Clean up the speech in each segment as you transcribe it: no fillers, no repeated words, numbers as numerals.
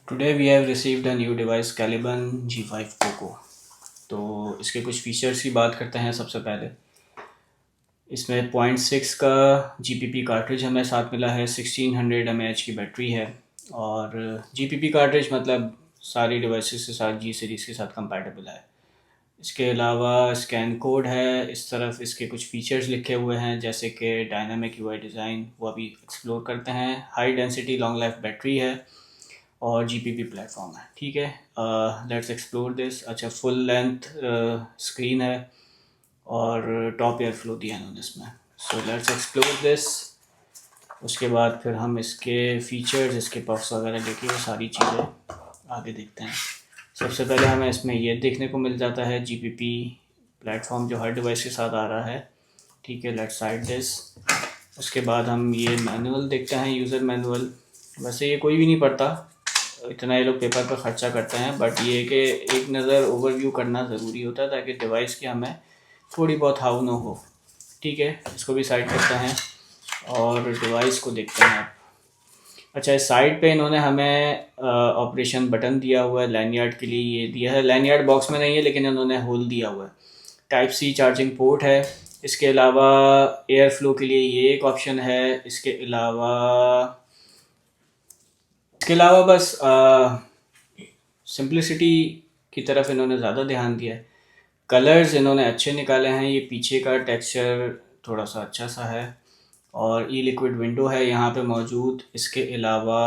Today we have received a new device कैलिबन G5 Poco। तो इसके कुछ फीचर्स की बात करते हैं। सबसे पहले इसमें 0.6 का GPP कार्ट्रिज हमें साथ मिला है। 1600 mAh की बैटरी है और GPP कार्ट्रिज मतलब सारी डिवाइसेस के साथ G सीरीज़ के साथ कंपैटिबल है। इसके अलावा स्कैन कोड है। इस तरफ इसके कुछ फीचर्स लिखे हुए हैं जैसे कि डायनामिक UI डिज़ाइन, वो अभी एक्सप्लोर करते हैं। High density long life battery है और GPP प्लेटफॉर्म है। ठीक है, लेट्स एक्सप्लोर दिस। अच्छा, फुल लेंथ स्क्रीन है और टॉप एयर फ्लो दिया है इन्होंने इसमें। So let's explore this. उसके बाद फिर हम इसके फीचर्स, इसके पफ्स वगैरह लेके वो सारी चीज़ें आगे देखते हैं। सबसे पहले हमें इसमें ये देखने को मिल जाता है GPP प्लेटफॉर्म जो हर डिवाइस के साथ आ रहा है। ठीक है, लेट्स साइड दिस। उसके बाद हम ये मैनुअल देखते हैं, यूज़र मैनुअल। वैसे ये कोई भी नहीं पढ़ता, इतना ये लोग पेपर पर ख़र्चा करते हैं, बट ये कि एक नज़र ओवरव्यू करना ज़रूरी होता है ताकि डिवाइस की हमें थोड़ी बहुत हाउ नो हो। ठीक है, इसको भी साइड करते हैं और डिवाइस को देखते हैं आप। अच्छा, इस साइड पे इन्होंने हमें ऑपरेशन बटन दिया हुआ है। लैनयार्ड के लिए ये दिया है, लैनयार्ड बॉक्स में नहीं है लेकिन इन्होंने होल दिया हुआ है। टाइप सी चार्जिंग पोर्ट है। इसके अलावा एयर फ्लो के लिए ये एक ऑप्शन है। इसके अलावा बस सिंप्लिसिटी की तरफ इन्होंने ज़्यादा ध्यान दिया है। कलर्स इन्होंने अच्छे निकाले हैं। ये पीछे का टेक्सचर थोड़ा सा अच्छा सा है और ई लिक्विड विंडो है यहाँ पे मौजूद। इसके अलावा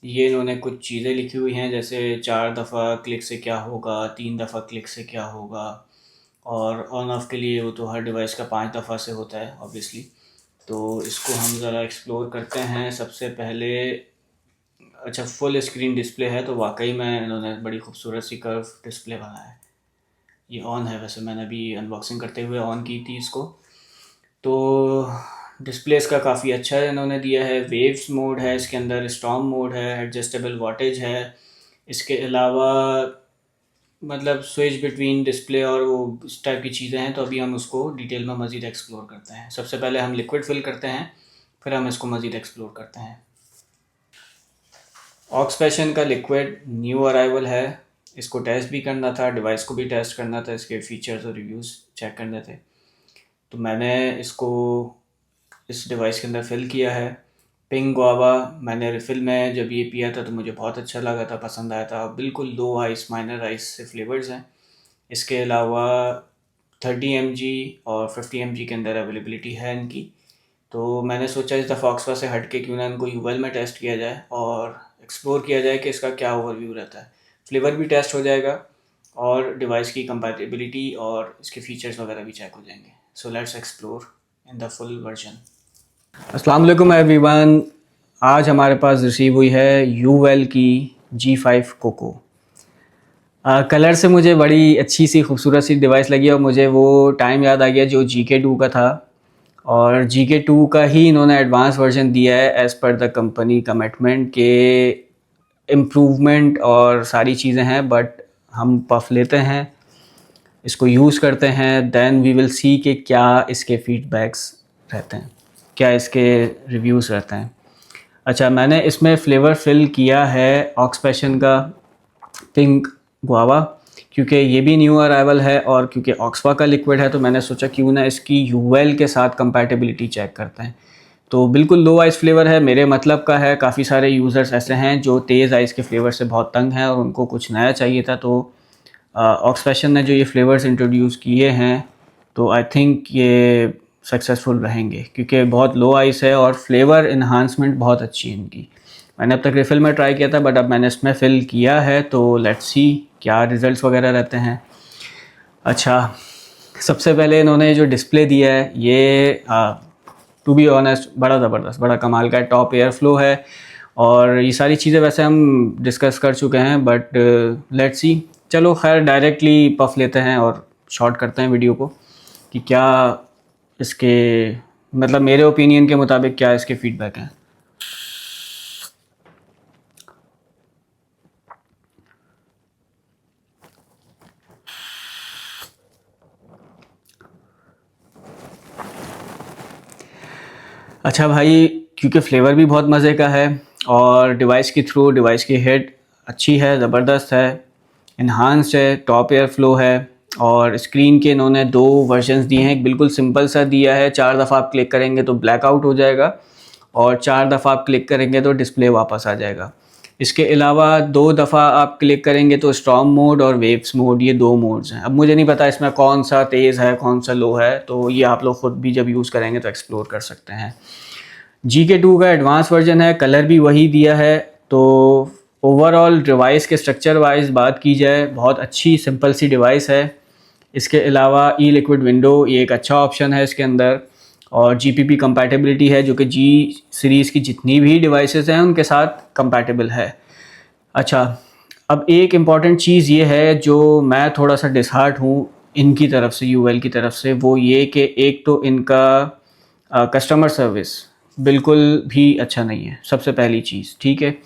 ये इन्होंने कुछ चीज़ें लिखी हुई हैं जैसे 4 दफ़ा क्लिक से क्या होगा, 3 दफ़ा क्लिक से क्या होगा, और ऑन ऑफ के लिए वो तो हर डिवाइस का 5 दफ़ा से होता है ऑब्वियसली। तो इसको हम ज़रा एक्सप्लोर करते हैं। सबसे पहले अच्छा, फुल स्क्रीन डिस्प्ले है तो वाकई में इन्होंने बड़ी खूबसूरत सी कर्व डिस्प्ले बनाया है। ये ऑन है, वैसे मैंने अभी अनबॉक्सिंग करते हुए ऑन की थी इसको। तो डिस्प्ले इसका काफ़ी अच्छा है, इन्होंने दिया है। वेव्स मोड है इसके अंदर, स्टॉर्म मोड है, एडजस्टेबल वाटेज है। इसके अलावा मतलब स्विच बिटवीन डिस्प्ले और वो इस टाइप की चीज़ें हैं। तो अभी हम उसको डिटेल में मज़ीद एक्सप्लोर करते हैं। सबसे पहले हम लिक्विड फिल करते हैं, फिर हम इसको मज़ीद एक्सप्लोर करते हैं। ऑक्सपैशन का लिक्विड न्यू अराइवल है। इसको टेस्ट भी करना था, डिवाइस को भी टेस्ट करना था, इसके फीचर्स और रिव्यूज़ चेक करने थे। तो मैंने इसको इस डिवाइस के अंदर फ़िल किया है। पिंक गुआवा मैंने रिफ़िल में जब ये पिया था तो मुझे बहुत अच्छा लगा था, पसंद आया था। बिल्कुल लो आइस, माइनर आइस से फ्लेवर्स हैं। इसके अलावा 30 mg और 50 mg के अंदर अवेलेबिलिटी है इनकी। तो मैंने सोचा इस दफ़ा ऑक्सफा से हट के क्यों ना इनको यूएल में टेस्ट किया जाए और एक्सप्लोर किया जाए कि इसका क्या ओवरव्यू रहता है। फ्लेवर भी टेस्ट हो जाएगा और डिवाइस की कंपैटिबिलिटी और इसके फीचर्स वगैरह भी चेक हो जाएंगे। So let's explore in the full version. अस्सलाम वालेकुम एवरीवन। आज हमारे पास रिसीव हुई है यूएल की G5 कोको। कलर से मुझे बड़ी अच्छी सी खूबसूरत सी डिवाइस लगी और मुझे वो टाइम याद आ गया जो GK2 का था। और GK2 का ही इन्होंने एडवांस वर्जन दिया है as per the company commitment के इम्प्रूवमेंट और सारी चीज़ें हैं। बट हम पफ लेते हैं, इसको यूज़ करते हैं, देन वी विल सी कि क्या इसके फीडबैक्स रहते हैं, क्या इसके रिव्यूज़ रहते हैं। अच्छा, मैंने इसमें फ्लेवर फिल किया है ऑक्सपैशन का पिंक गुआवा, क्योंकि ये भी न्यू अराइवल है और क्योंकि ऑक्सफा का लिक्विड है तो मैंने सोचा क्यों ना इसकी यूएल के साथ कंपैटिबिलिटी चेक करते हैं। तो बिल्कुल लो आइस फ्लेवर है, मेरे मतलब का है। काफ़ी सारे यूज़र्स ऐसे हैं जो तेज़ आइस के फ्लेवर से बहुत तंग हैं और उनको कुछ नया चाहिए था। तो ऑक्सपैशन ने जो ये फ्लेवर्स इंट्रोड्यूस किए हैं तो आई थिंक ये सक्सेसफुल रहेंगे क्योंकि बहुत लो आइस है और फ्लेवर इन्हांसमेंट बहुत अच्छी है इनकी। मैंने अब तक रिफ़िल में ट्राई किया था बट अब मैंने इसमें फ़िल किया है तो लेट्स सी क्या रिज़ल्ट्स वगैरह रहते हैं। अच्छा, सबसे पहले इन्होंने जो डिस्प्ले दिया है ये टू बी ऑनेस्ट बड़ा ज़बरदस्त, बड़ा कमाल का टॉप एयर फ्लो है। और ये सारी चीज़ें वैसे हम डिस्कस कर चुके हैं बट लेट्स सी। चलो खैर, डायरेक्टली पफ लेते हैं और शॉर्ट करते हैं वीडियो को कि क्या इसके मतलब मेरे ओपिनियन के मुताबिक क्या इसके फ़ीडबैक हैं। अच्छा भाई, क्योंकि फ्लेवर भी बहुत मज़े का है और डिवाइस के थ्रू डिवाइस की हेड अच्छी है, ज़बरदस्त है, इन्हांस्ड है, टॉप एयर फ्लो है। और स्क्रीन के इन्होंने 2 वर्जन्स दिए हैं। एक बिल्कुल सिंपल सा दिया है, 4 दफ़ा आप क्लिक करेंगे तो ब्लैकआउट हो जाएगा और 4 दफ़ा आप क्लिक करेंगे तो डिस्प्ले वापस आ जाएगा। इसके अलावा 2 दफ़ा आप क्लिक करेंगे तो स्टॉर्म मोड और वेव्स मोड, ये 2 मोड्स हैं। अब मुझे नहीं पता इसमें कौन सा तेज़ है कौन सा लो है, तो ये आप लोग ख़ुद भी जब यूज़ करेंगे तो एक्सप्लोर कर सकते हैं। GK2 का एडवांस वर्जन है, कलर भी वही दिया है। तो ओवरऑल डिवाइस के स्ट्रक्चर वाइज बात की जाए, बहुत अच्छी सिंपल सी डिवाइस है। इसके अलावा ई लिक्विड विंडो, ये एक अच्छा ऑप्शन है इसके अंदर। और GPP कंपैटिबिलिटी है, जो कि G सीरीज़ की जितनी भी डिवाइसेस हैं उनके साथ कंपैटिबल है। अच्छा, अब एक इम्पॉर्टेंट चीज़ ये है जो मैं थोड़ा सा डिसहार्ट हूँ इनकी तरफ से, UL की तरफ से, वो ये कि एक तो इनका कस्टमर सर्विस बिल्कुल भी अच्छा नहीं है, सबसे पहली चीज़, ठीक है।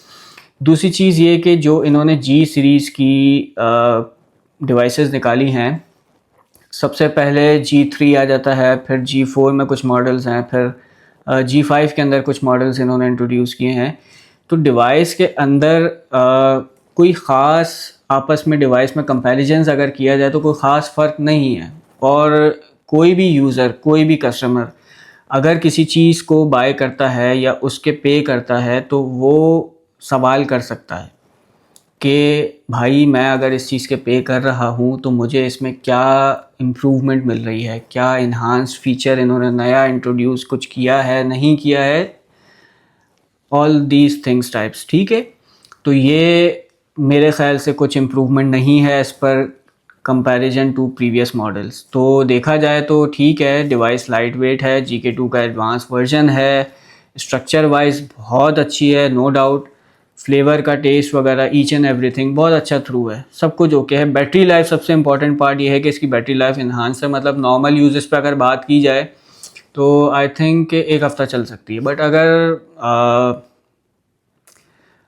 दूसरी चीज़ ये कि जो इन्होंने G सीरीज़ की डिवाइसेस निकाली हैं, सबसे पहले G3 आ जाता है, फिर G4 में कुछ मॉडल्स हैं, फिर G5 के अंदर कुछ मॉडल्स इन्होंने इंट्रोड्यूस किए हैं। तो डिवाइस के अंदर कोई ख़ास आपस में डिवाइस में कंपैरिजन्स अगर किया जाए तो कोई ख़ास फ़र्क नहीं है। और कोई भी यूज़र, कोई भी कस्टमर अगर किसी चीज़ को बाय करता है या उसके पे करता है तो वो सवाल कर सकता है कि भाई मैं अगर इस चीज़ के पे कर रहा हूँ तो मुझे इसमें क्या इम्प्रूवमेंट मिल रही है, क्या इन्हांस्ड फीचर इन्होंने नया इंट्रोड्यूस कुछ किया है, नहीं किया है, ऑल दीज थिंग्स टाइप्स, ठीक है। तो ये मेरे ख़्याल से कुछ इम्प्रूवमेंट नहीं है इस पर कंपैरिजन टू प्रीवियस मॉडल्स। तो देखा जाए तो ठीक है, डिवाइस लाइट वेट है, GK2 का एडवांस वर्जन है, स्ट्रक्चर वाइज बहुत अच्छी है, नो डाउट। फ्लेवर का टेस्ट वगैरह ईच एंड एवरीथिंग बहुत अच्छा थ्रू है, सब कुछ ओके है। बैटरी लाइफ सबसे इंपॉर्टेंट पार्ट ये है कि इसकी बैटरी लाइफ इन्हांस है, मतलब नॉर्मल यूजेस पे अगर बात की जाए तो आई थिंक 1 हफ़्ता चल सकती है। बट अगर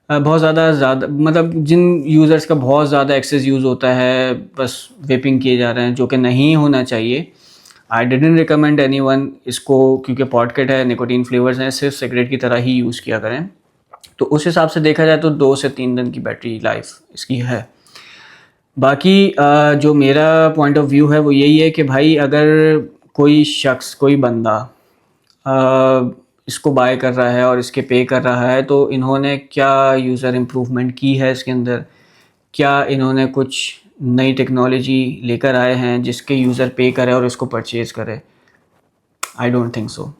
बहुत ज़्यादा मतलब जिन यूज़र्स का बहुत ज़्यादा एक्सेस यूज़ होता है, बस वेपिंग किए जा रहे हैं, जो कि नहीं होना चाहिए, आई डिडंट रिकमेंड एनीवन इसको, क्योंकि पॉडकेट है, निकोटीन फ्लेवर्स हैं, सिर्फ सिगरेट की तरह ही यूज़ किया करें। तो उस हिसाब से देखा जाए तो 2 से 3 दिन की बैटरी लाइफ इसकी है। बाकी जो मेरा पॉइंट ऑफ व्यू है वो यही है कि भाई अगर कोई शख्स, कोई बंदा इसको बाय कर रहा है और इसके पे कर रहा है तो इन्होंने क्या यूज़र इम्प्रूवमेंट की है इसके अंदर, क्या इन्होंने कुछ नई टेक्नोलॉजी लेकर आए हैं जिसके यूज़र पे करे और इसको परचेज़ करे? I don't think so.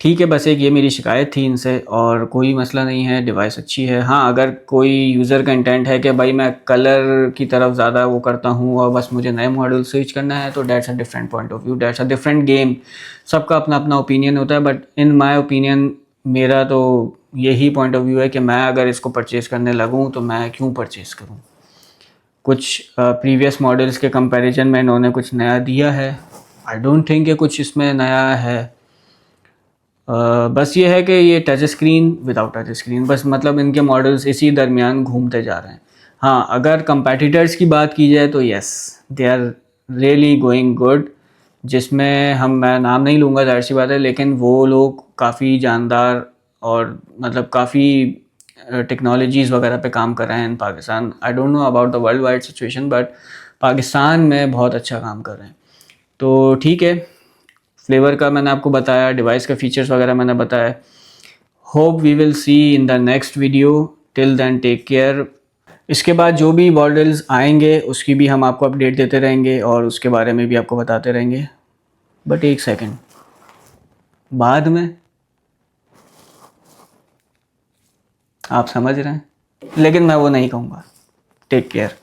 ठीक है, बस एक ये मेरी शिकायत थी इनसे, और कोई मसला नहीं है, डिवाइस अच्छी है। हाँ, अगर कोई यूज़र का इंटेंट है कि भाई मैं कलर की तरफ ज़्यादा वो करता हूँ और बस मुझे नए मॉडल स्विच करना है, तो that's a different point of view, that's a different game. सबका अपना अपना ओपिनियन होता है, बट इन माई ओपिनियन मेरा तो यही पॉइंट ऑफ व्यू है कि मैं अगर इसको परचेज़ करने लगूँ तो मैं क्यों परचेज़ करूँ। कुछ प्रीवियस मॉडल्स के कंपैरिजन में इन्होंने कुछ नया दिया है, आई डोंट थिंक कि कुछ इसमें नया है। बस ये है कि ये touch screen without touch screen, बस मतलब इनके मॉडल्स इसी दरमियान घूमते जा रहे हैं। हाँ, अगर कंपेटिटर्स की बात की जाए तो yes, they are really going good, जिसमें मैं नाम नहीं लूँगा, ज़ाहिर सी बात है, लेकिन वो लोग काफ़ी जानदार और मतलब काफ़ी टेक्नोलॉजीज़ वगैरह पे काम कर रहे हैं in Pakistan. I don't know about the world wide situation, but Pakistan में बहुत अच्छा काम कर रहे हैं। तो ठीक है, फ्लेवर का मैंने आपको बताया, डिवाइस का फीचर्स वगैरह मैंने बताया। Hope we will see in the next video, till then take care. इसके बाद जो भी मॉडल्स आएंगे उसकी भी हम आपको अपडेट देते रहेंगे और उसके बारे में भी आपको बताते रहेंगे। बट एक सेकंड, बाद में, आप समझ रहे हैं, लेकिन मैं वो नहीं कहूँगा। Take care.